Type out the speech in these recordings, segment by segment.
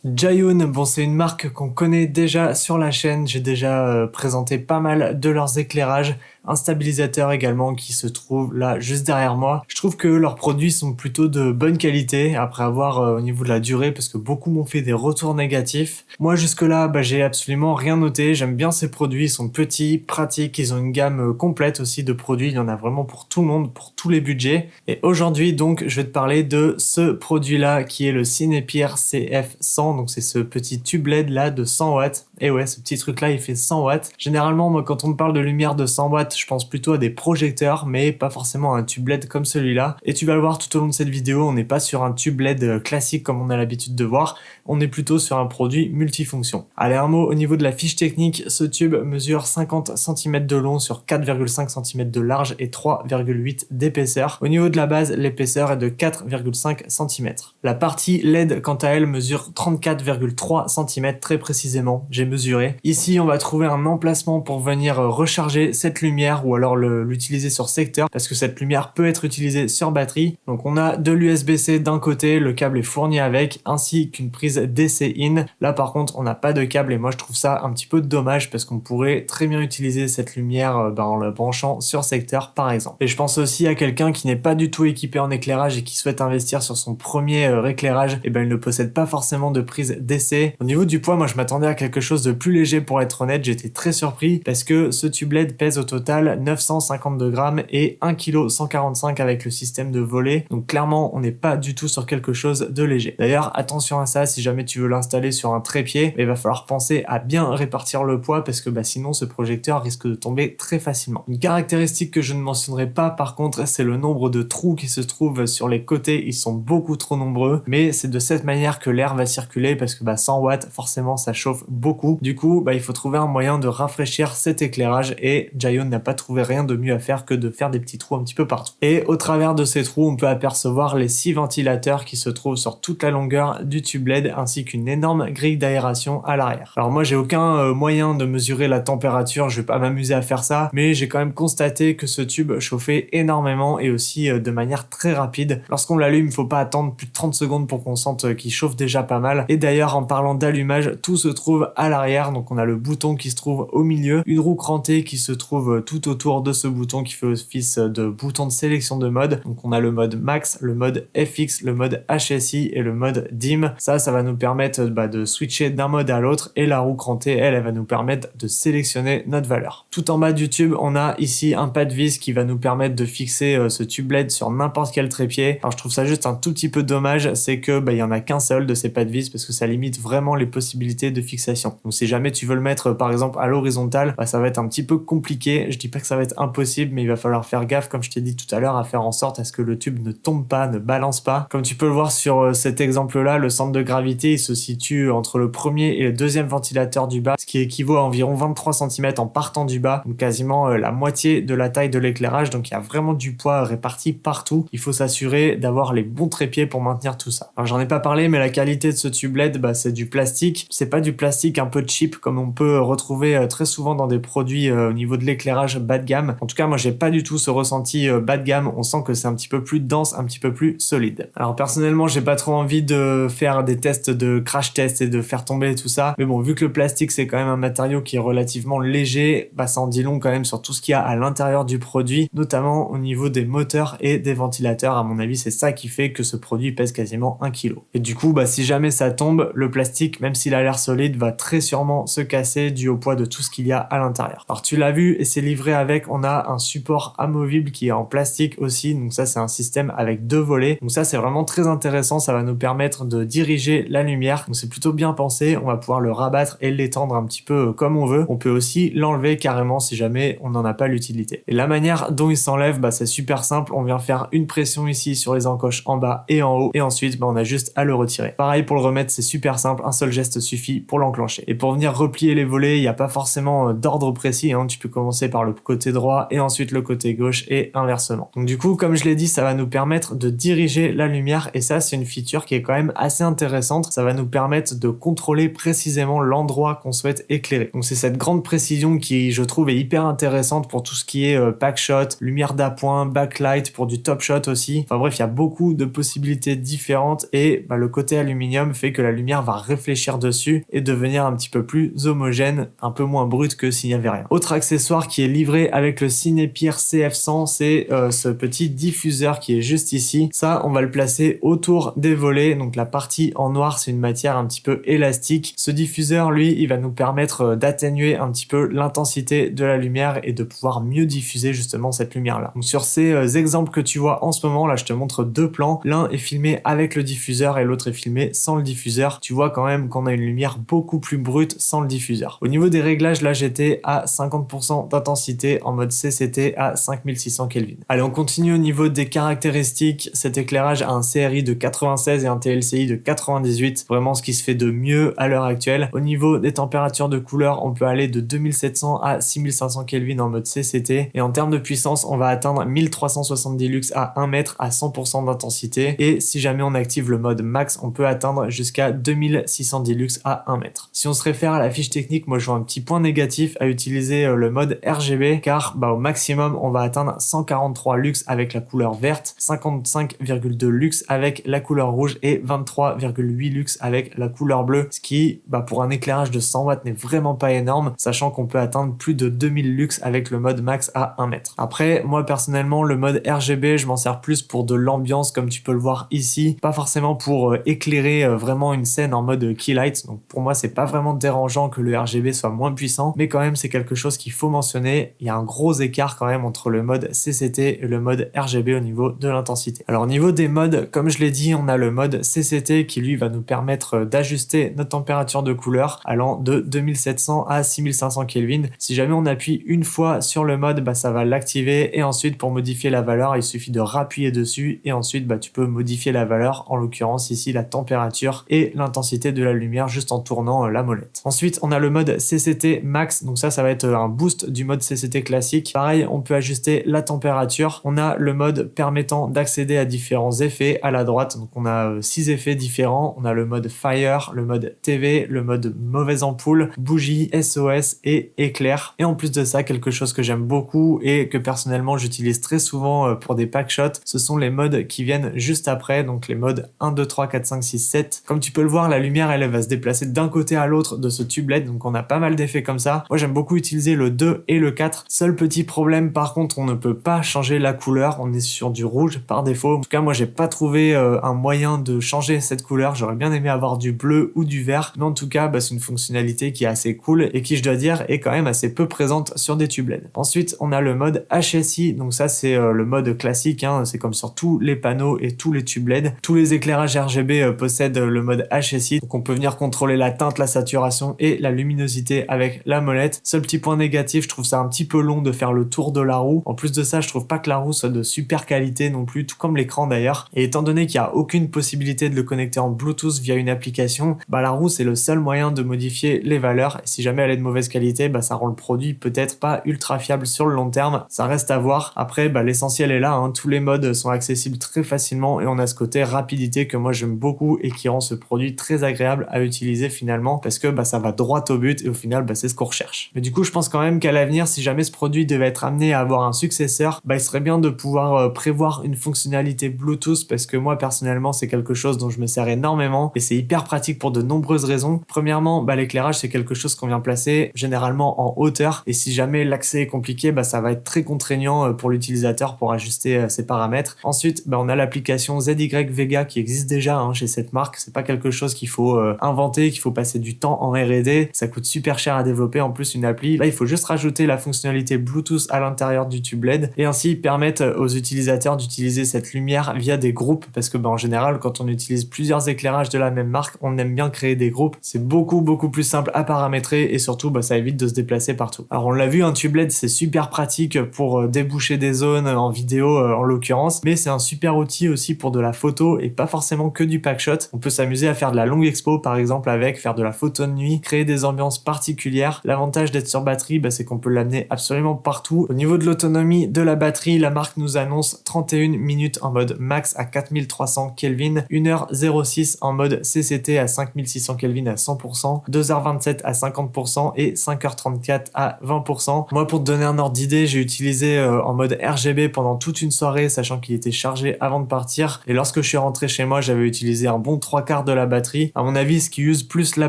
Jaeyoon, bon c'est une marque qu'on connaît déjà sur la chaîne, j'ai déjà présenté pas mal de leurs éclairages, un stabilisateur également qui se trouve là juste derrière moi. Je trouve que leurs produits sont plutôt de bonne qualité après avoir au niveau de la durée parce que beaucoup m'ont fait des retours négatifs. Moi jusque là j'ai absolument rien noté, j'aime bien ces produits, ils sont petits, pratiques, ils ont une gamme complète aussi de produits, il y en a vraiment pour tout le monde, pour tous les budgets. Et aujourd'hui donc je vais te parler de ce produit là qui est le Cinepeer CF100, donc c'est ce petit tube LED là de 100 watts. Et ouais, ce petit truc là il fait 100 watts. Généralement moi quand on me parle de lumière de 100 watts, je pense plutôt à des projecteurs, mais pas forcément à un tube LED comme celui-là. Et tu vas le voir tout au long de cette vidéo, on n'est pas sur un tube LED classique comme on a l'habitude de voir, on est plutôt sur un produit multifonction. Allez, un mot au niveau de la fiche technique, ce tube mesure 50 cm de long sur 4,5 cm de large et 3,8 d'épaisseur. Au niveau de la base, l'épaisseur est de 4,5 cm. La partie LED, quant à elle, mesure 34,3 cm très précisément, j'ai mesuré. Ici, on va trouver un emplacement pour venir recharger cette lumière ou alors l'utiliser sur secteur parce que cette lumière peut être utilisée sur batterie. Donc on a de l'USB-C d'un côté, le câble est fourni avec, ainsi qu'une prise DC-in. Là par contre, on n'a pas de câble et moi je trouve ça un petit peu dommage parce qu'on pourrait très bien utiliser cette lumière en la branchant sur secteur par exemple. Et je pense aussi à quelqu'un qui n'est pas du tout équipé en éclairage et qui souhaite investir sur son premier éclairage, et il ne possède pas forcément de prise DC. Au niveau du poids, moi je m'attendais à quelque chose de plus léger pour être honnête, j'étais très surpris parce que ce tube LED pèse au total 952 grammes et 1,145 kg avec le système de volet. Donc clairement, on n'est pas du tout sur quelque chose de léger. D'ailleurs, attention à ça, si jamais tu veux l'installer sur un trépied, il va falloir penser à bien répartir le poids parce que sinon ce projecteur risque de tomber très facilement. Une caractéristique que je ne mentionnerai pas par contre, c'est le nombre de trous qui se trouvent sur les côtés. Ils sont beaucoup trop nombreux, mais c'est de cette manière que l'air va circuler parce que 100 watts, forcément ça chauffe beaucoup. Du coup, il faut trouver un moyen de rafraîchir cet éclairage et Jaeyoon n'a pas trouvé rien de mieux à faire que de faire des petits trous un petit peu partout. Et au travers de ces trous, on peut apercevoir les 6 ventilateurs qui se trouvent sur toute la longueur du tube LED ainsi qu'une énorme grille d'aération à l'arrière. Alors moi j'ai aucun moyen de mesurer la température, je vais pas m'amuser à faire ça, mais j'ai quand même constaté que ce tube chauffait énormément et aussi de manière très rapide. Lorsqu'on l'allume, il faut pas attendre plus de 30 secondes pour qu'on sente qu'il chauffe déjà pas mal. Et d'ailleurs en parlant d'allumage, tout se trouve à l'arrière, donc on a le bouton qui se trouve au milieu, une roue crantée qui se trouve tout autour de ce bouton qui fait office de bouton de sélection de mode. Donc on a le mode max, le mode FX, le mode HSI et le mode dim. Ça va nous permettre de switcher d'un mode à l'autre et la roue crantée, elle va nous permettre de sélectionner notre valeur. Tout en bas du tube, on a ici un pas de vis qui va nous permettre de fixer ce tube LED sur n'importe quel trépied. Alors je trouve ça juste un tout petit peu dommage, c'est que il y en a qu'un seul de ces pas de vis parce que ça limite vraiment les possibilités de fixation. Donc si jamais tu veux le mettre par exemple à l'horizontale, ça va être un petit peu compliqué. Je dis pas que ça va être impossible, mais il va falloir faire gaffe, comme je t'ai dit tout à l'heure, à faire en sorte à ce que le tube ne tombe pas, ne balance pas. Comme tu peux le voir sur cet exemple-là, le centre de gravité il se situe entre le premier et le deuxième ventilateur du bas, ce qui équivaut à environ 23 cm en partant du bas, donc quasiment la moitié de la taille de l'éclairage. Donc il y a vraiment du poids réparti partout. Il faut s'assurer d'avoir les bons trépieds pour maintenir tout ça. Alors j'en ai pas parlé, mais la qualité de ce tube LED, c'est du plastique. C'est pas du plastique un peu cheap comme on peut retrouver très souvent dans des produits au niveau de l'éclairage bas de gamme. En tout cas, moi j'ai pas du tout ce ressenti bas de gamme. On sent que c'est un petit peu plus dense, un petit peu plus solide. Alors personnellement, j'ai pas trop envie de faire des tests de crash test et de faire tomber tout ça. Mais bon, vu que le plastique c'est quand même un matériau qui est relativement léger, ça en dit long quand même sur tout ce qu'il y a à l'intérieur du produit, notamment au niveau des moteurs et des ventilateurs. À mon avis, c'est ça qui fait que ce produit pèse quasiment 1 kg. Et du coup, si jamais ça tombe, le plastique, même s'il a l'air solide, va très sûrement se casser dû au poids de tout ce qu'il y a à l'intérieur. Alors tu l'as vu et c'est livré avec, on a un support amovible qui est en plastique aussi, donc ça c'est un système avec 2 volets. Donc ça c'est vraiment très intéressant, ça va nous permettre de diriger la lumière. Donc c'est plutôt bien pensé, on va pouvoir le rabattre et l'étendre un petit peu comme on veut. On peut aussi l'enlever carrément si jamais on n'en a pas l'utilité. Et la manière dont il s'enlève, c'est super simple, on vient faire une pression ici sur les encoches en bas et en haut et ensuite on a juste à le retirer. Pareil pour le remettre, c'est super simple, un seul geste suffit pour l'enclencher. Et pour venir replier les volets, il n'y a pas forcément d'ordre précis, hein. Tu peux commencer par le côté droit et ensuite le côté gauche et inversement. Donc du coup, comme je l'ai dit, ça va nous permettre de diriger la lumière et ça, c'est une feature qui est quand même assez intéressante. Ça va nous permettre de contrôler précisément l'endroit qu'on souhaite éclairer. Donc c'est cette grande précision qui, je trouve, est hyper intéressante pour tout ce qui est backshot, lumière d'appoint, backlight, pour du top shot aussi. Enfin bref, il y a beaucoup de possibilités différentes et le côté aluminium fait que la lumière va réfléchir dessus et devenir un petit peu plus homogène, un peu moins brute que s'il n'y avait rien. Autre accessoire qui est livré avec le Cinepeer CF100, c'est ce petit diffuseur qui est juste ici. Ça, on va le placer autour des volets. Donc la partie en noir, c'est une matière un petit peu élastique. Ce diffuseur, lui, il va nous permettre d'atténuer un petit peu l'intensité de la lumière et de pouvoir mieux diffuser justement cette lumière-là. Donc sur ces exemples que tu vois en ce moment, là, je te montre deux plans. L'un est filmé avec le diffuseur et l'autre est filmé sans le diffuseur. Tu vois quand même qu'on a une lumière beaucoup plus brute sans le diffuseur. Au niveau des réglages, là, j'étais à 50% d'intensité en mode CCT à 5600 Kelvin. Allez, on continue au niveau des caractéristiques. Cet éclairage a un CRI de 96 et un TLCI de 98. Vraiment ce qui se fait de mieux à l'heure actuelle. Au niveau des températures de couleur, on peut aller de 2700 à 6500 Kelvin en mode CCT. Et en termes de puissance, on va atteindre 1370 lux à 1 mètre à 100% d'intensité. Et si jamais on active le mode max, on peut atteindre jusqu'à 2610 lux à 1 mètre. Si on se réfère à la fiche technique, moi je vois un petit point négatif à utiliser le mode RGB car au maximum on va atteindre 143 lux avec la couleur verte, 55,2 lux avec la couleur rouge et 23,8 lux avec la couleur bleue, ce qui pour un éclairage de 100 watts n'est vraiment pas énorme, sachant qu'on peut atteindre plus de 2000 lux avec le mode max à 1 mètre. Après, moi personnellement, le mode RGB, je m'en sers plus pour de l'ambiance comme tu peux le voir ici, pas forcément pour éclairer vraiment une scène en mode keylight. Donc pour moi, c'est pas vraiment dérangeant que le RGB soit moins puissant, mais quand même c'est quelque chose qu'il faut mentionner. Il y a un gros écart quand même entre le mode CCT et le mode RGB au niveau de l'intensité. Alors au niveau des modes, comme je l'ai dit, on a le mode CCT qui lui va nous permettre d'ajuster notre température de couleur allant de 2700 à 6500 Kelvin. Si jamais on appuie une fois sur le mode, ça va l'activer et ensuite pour modifier la valeur, il suffit de rappuyer dessus et ensuite tu peux modifier la valeur, en l'occurrence ici la température et l'intensité de la lumière juste en tournant la molette. Ensuite, on a le mode CCT Max, donc ça va être un boost du mode CCT classique. Pareil, on peut ajuster la température. On a le mode permettant d'accéder à différents effets à la droite, donc on a 6 effets différents. On a le mode Fire, le mode TV, le mode mauvaise ampoule, bougie, SOS et éclair. Et en plus de ça, quelque chose que j'aime beaucoup et que personnellement j'utilise très souvent pour des pack shots, ce sont les modes qui viennent juste après, donc les modes 1, 2, 3, 4, 5, 6, 7. Comme tu peux le voir, la lumière elle va se déplacer d'un côté à l'autre de ce tube LED, donc on a pas mal d'effets comme ça. Moi j'aime beaucoup utiliser le 2 et le 4. Seul petit problème par contre, on ne peut pas changer la couleur, on est sur du rouge par défaut. En tout cas moi j'ai pas trouvé un moyen de changer cette couleur, j'aurais bien aimé avoir du bleu ou du vert, mais en tout cas c'est une fonctionnalité qui est assez cool et qui je dois dire est quand même assez peu présente sur des tubes LED. Ensuite on a le mode HSI, donc ça c'est le mode classique, c'est comme sur tous les panneaux et tous les tubes LED. Tous les éclairages RGB possèdent le mode HSI, donc on peut venir contrôler la teinte, la saturation et la luminosité avec la molette. Seul petit point négatif, je trouve ça un petit peu long de faire le tour de la roue. En plus de ça, je trouve pas que la roue soit de super qualité non plus, tout comme l'écran d'ailleurs. Et étant donné qu'il n'y a aucune possibilité de le connecter en Bluetooth via une application, la roue c'est le seul moyen de modifier les valeurs. Et si jamais elle est de mauvaise qualité, ça rend le produit peut-être pas ultra fiable sur le long terme. Ça reste à voir. Après, l'essentiel est là, tous les modes sont accessibles très facilement et on a ce côté rapidité que moi j'aime beaucoup et qui rend ce produit très agréable à utiliser finalement parce que ça va droit au but et au final c'est ce qu'on recherche. Mais du coup je pense quand même qu'à l'avenir, si jamais ce produit devait être amené à avoir un successeur, il serait bien de pouvoir prévoir une fonctinnalité Bluetooth parce que moi personnellement c'est quelque chose dont je me sers énormément et c'est hyper pratique pour de nombreuses raisons. Premièrement, l'éclairage c'est quelque chose qu'on vient placer généralement en hauteur et si jamais l'accès est compliqué, ça va être très contraignant pour l'utilisateur pour ajuster ses paramètres. Ensuite, on a l'application ZY Vega qui existe déjà chez cette marque. C'est pas quelque chose qu'il faut inventer, qu'il faut passer du temps en R&D. Ça coûte super cher à développer en plus une appli. Là, il faut juste rajouter la fonctionnalité Bluetooth à l'intérieur du tube LED et ainsi permettre aux utilisateurs d'utiliser cette lumière via des groupes parce que en général, quand on utilise plusieurs éclairages de la même marque, on aime bien créer des groupes. C'est beaucoup plus simple à paramétrer et surtout, ça évite de se déplacer partout. Alors, on l'a vu, un tube LED, c'est super pratique pour déboucher des zones en vidéo en l'occurrence, mais c'est un super outil aussi pour de la photo et pas forcément que du pack shot. On peut s'amuser à faire de la longue expo par exemple avec, faire de la photo automne nuit, créer des ambiances particulières. L'avantage d'être sur batterie, c'est qu'on peut l'amener absolument partout. Au niveau de l'autonomie de la batterie, la marque nous annonce 31 minutes en mode max à 4300 Kelvin, 1h06 en mode CCT à 5600 Kelvin à 100%, 2h27 à 50% et 5h34 à 20%. Moi, pour te donner un ordre d'idée, j'ai utilisé en mode RGB pendant toute une soirée, sachant qu'il était chargé avant de partir. Et lorsque je suis rentré chez moi, j'avais utilisé un bon 3/4 de la batterie. À mon avis, ce qui use plus la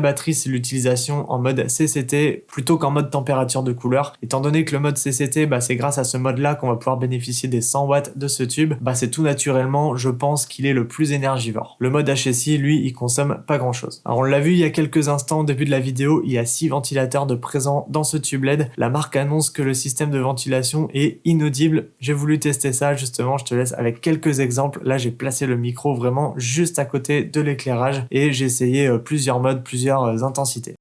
batterie, c'est l'utilisation en mode CCT plutôt qu'en mode température de couleur. Étant donné que le mode CCT, c'est grâce à ce mode-là qu'on va pouvoir bénéficier des 100 watts de ce tube, c'est tout naturellement, je pense qu'il est le plus énergivore. Le mode HSI, lui, il consomme pas grand-chose. Alors on l'a vu il y a quelques instants au début de la vidéo, il y a 6 ventilateurs de présents dans ce tube LED. La marque annonce que le système de ventilation est inaudible. J'ai voulu tester ça, justement, je te laisse avec quelques exemples. Là, j'ai placé le micro vraiment juste à côté de l'éclairage et j'ai essayé plusieurs modes, plusieurs intensités.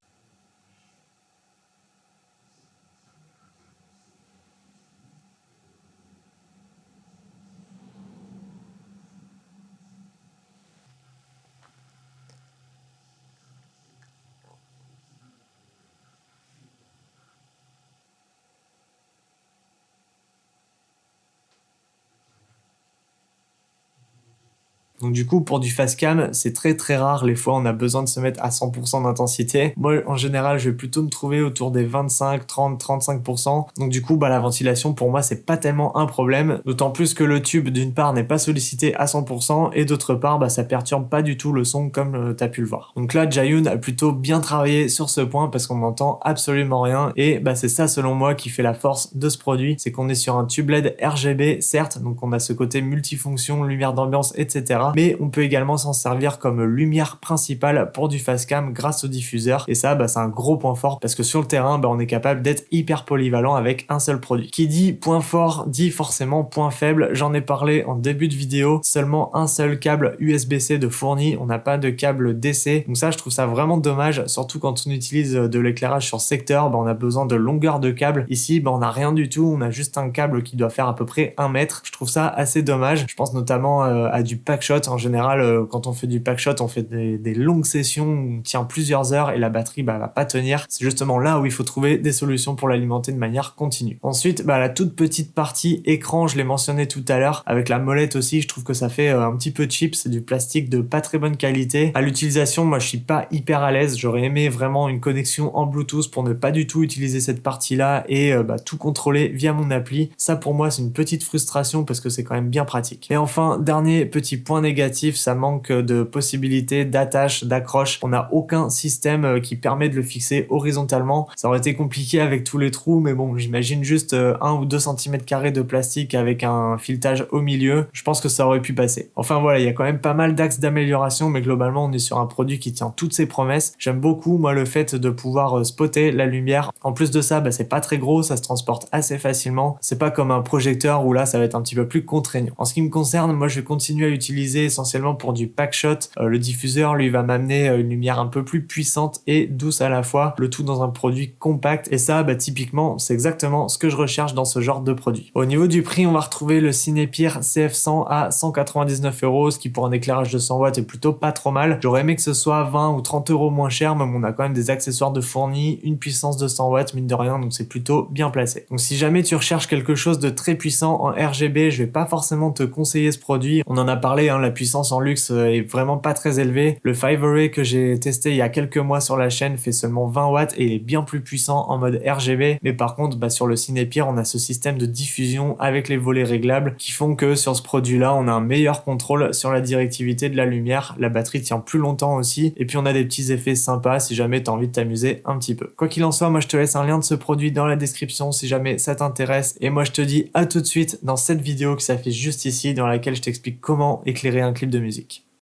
Donc du coup, pour du fast cam, c'est très rare. Les fois, on a besoin de se mettre à 100% d'intensité. Moi, en général, je vais plutôt me trouver autour des 25, 30, 35%. Donc du coup, la ventilation, pour moi, c'est pas tellement un problème. D'autant plus que le tube, d'une part, n'est pas sollicité à 100% et d'autre part, ça perturbe pas du tout le son comme tu as pu le voir. Donc là, Zhiyun a plutôt bien travaillé sur ce point parce qu'on n'entend absolument rien. Et c'est ça, selon moi, qui fait la force de ce produit. C'est qu'on est sur un tube LED RGB, certes. Donc on a ce côté multifonction, lumière d'ambiance, etc. Mais on peut également s'en servir comme lumière principale pour du fast cam grâce au diffuseur. Et ça, c'est un gros point fort parce que sur le terrain, on est capable d'être hyper polyvalent avec un seul produit. Qui dit point fort dit forcément point faible. J'en ai parlé en début de vidéo. Seulement un seul câble USB-C de fourni. On n'a pas de câble DC. Donc ça, je trouve ça vraiment dommage, surtout quand on utilise de l'éclairage sur secteur. On a besoin de longueur de câble. Ici, on n'a rien du tout. On a juste un câble qui doit faire à peu près 1 mètre. Je trouve ça assez dommage. Je pense notamment à du pack shot. En général, quand on fait du pack shot, on fait des longues sessions où on tient plusieurs heures et la batterie va pas tenir. C'est justement là où il faut trouver des solutions pour l'alimenter de manière continue. Ensuite, la toute petite partie écran, je l'ai mentionné tout à l'heure, avec la molette aussi, je trouve que ça fait un petit peu cheap. C'est du plastique de pas très bonne qualité. À l'utilisation, moi, je suis pas hyper à l'aise. J'aurais aimé vraiment une connexion en Bluetooth pour ne pas du tout utiliser cette partie-là et tout contrôler via mon appli. Ça, pour moi, c'est une petite frustration parce que c'est quand même bien pratique. Et enfin, dernier petit point négatif, ça manque de possibilités d'attache, d'accroche. On n'a aucun système qui permet de le fixer horizontalement. Ça aurait été compliqué avec tous les trous, mais bon, j'imagine juste 1 ou 2 cm² de plastique avec un filetage au milieu. Je pense que ça aurait pu passer. Enfin voilà, il y a quand même pas mal d'axes d'amélioration, mais globalement, on est sur un produit qui tient toutes ses promesses. J'aime beaucoup, moi, le fait de pouvoir spotter la lumière. En plus de ça, c'est pas très gros, ça se transporte assez facilement. C'est pas comme un projecteur où là, ça va être un petit peu plus contraignant. En ce qui me concerne, moi, je vais continuer à l'utiliser essentiellement pour du pack shot. Le diffuseur, lui, va m'amener une lumière un peu plus puissante et douce à la fois, le tout dans un produit compact. Et ça, typiquement, c'est exactement ce que je recherche dans ce genre de produit. Au niveau du prix, on va retrouver le Cinepeer CF100 à 199 €, ce qui pour un éclairage de 100 watts est plutôt pas trop mal. J'aurais aimé que ce soit 20 ou 30 € moins cher, mais on a quand même des accessoires de fournis, une puissance de 100 watts, mine de rien, donc c'est plutôt bien placé. Donc si jamais tu recherches quelque chose de très puissant en RGB, je vais pas forcément te conseiller ce produit. On en a parlé, la puissance en luxe est vraiment pas très élevée. Le Five Array que j'ai testé il y a quelques mois sur la chaîne fait seulement 20 watts et il est bien plus puissant en mode RGB. Mais par contre, sur le Cinepeer, on a ce système de diffusion avec les volets réglables qui font que sur ce produit-là, on a un meilleur contrôle sur la directivité de la lumière. La batterie tient plus longtemps aussi. Et puis on a des petits effets sympas si jamais tu as envie de t'amuser un petit peu. Quoi qu'il en soit, moi je te laisse un lien de ce produit dans la description si jamais ça t'intéresse. Et moi je te dis à tout de suite dans cette vidéo qui s'affiche juste ici, dans laquelle je t'explique comment éclairer un clip de musique.